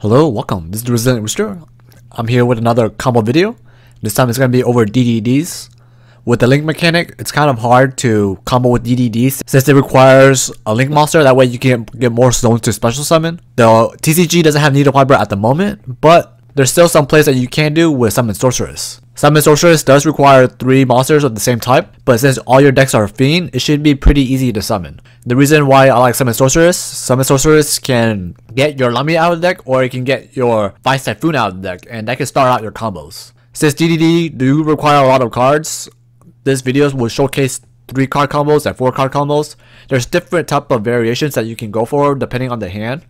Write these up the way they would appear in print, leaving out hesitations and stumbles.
Hello, welcome. This is the Resident Rooster. I'm here with another combo video. This time it's going to be over DDDs. With the link mechanic, it's kind of hard to combo with DDDs since it requires a link monster. That way you can get more stones to special summon. The TCG doesn't have Needle Fiber at the moment, but there's still some plays that you can do with Summon Sorceress. Summon Sorceress does require 3 monsters of the same type, but since all your decks are Fiend, it should be pretty easy to summon. The reason why I like Summon Sorceress can get your Lugia out of the deck, or it can get your Vice Typhoon out of the deck, and that can start out your combos. Since DDD do require a lot of cards, this video will showcase 3 card combos and 4 card combos. There's different type of variations that you can go for depending on the hand.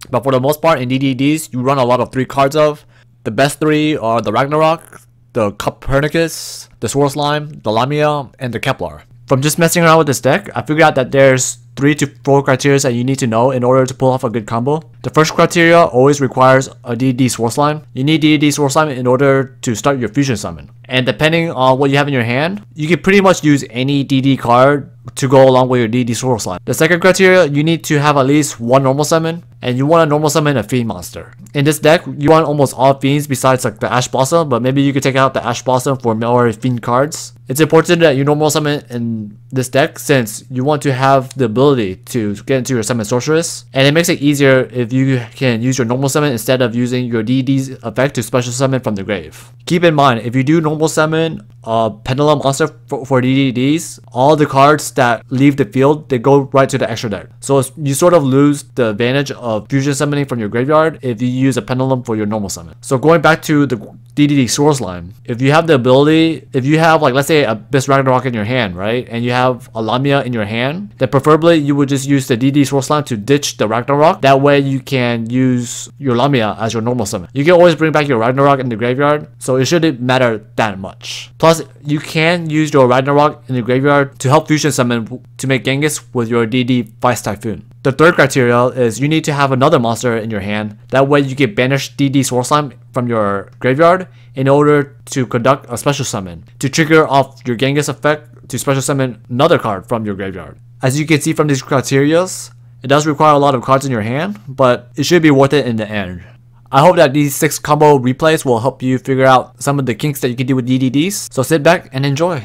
But for the most part in DDDs, you run a lot of 3 cards of. The best 3 are the Ragnarok, the Copernicus, the Sword Slime, the Lamia, and the Kepler. From just messing around with this deck, I figured out that there's 3 to 4 criteria that you need to know in order to pull off a good combo. The first criteria always requires a DDD Sword Slime. You need DDD Sword Slime in order to start your fusion summon. And depending on what you have in your hand, you can pretty much use any DD card to go along with your DD Sword Slime. The second criteria, you need to have at least 1 normal summon, and you want to normal summon a Fiend monster. In this deck, you want almost all Fiends besides like the Ash Blossom, but maybe you could take out the Ash Blossom for more Fiend cards. It's important that you normal summon in this deck since you want to have the ability to get into your Summon Sorceress, and it makes it easier if you can use your normal summon instead of using your DD's effect to special summon from the grave. Keep in mind, if you do normal summon a Pendulum monster for DDDs, all the cards that leave the field, they go right to the extra deck. So you sort of lose the advantage of fusion summoning from your graveyard if you use a Pendulum for your normal summon. So going back to the DDD Sword Slime, if you have the ability, if you have like let's say Abyss Ragnarok in your hand, right, and you have a Lamia in your hand, then preferably you would just use the DDD Sword Slime to ditch the Ragnarok. That way you can use your Lamia as your normal summon. You can always bring back your Ragnarok in the graveyard, so it shouldn't matter that much. Plus, you can use your Ragnarok in the graveyard to help fusion summon to make Genghis with your DD Vice Typhoon. The third criteria is you need to have another monster in your hand. That way you can banish DD Sword Slime from your graveyard in order to conduct a special summon to trigger off your Genghis effect to special summon another card from your graveyard. As you can see from these criteria, it does require a lot of cards in your hand, but it should be worth it in the end. I hope that these 6 combo replays will help you figure out some of the kinks that you can do with DDDs, so sit back and enjoy.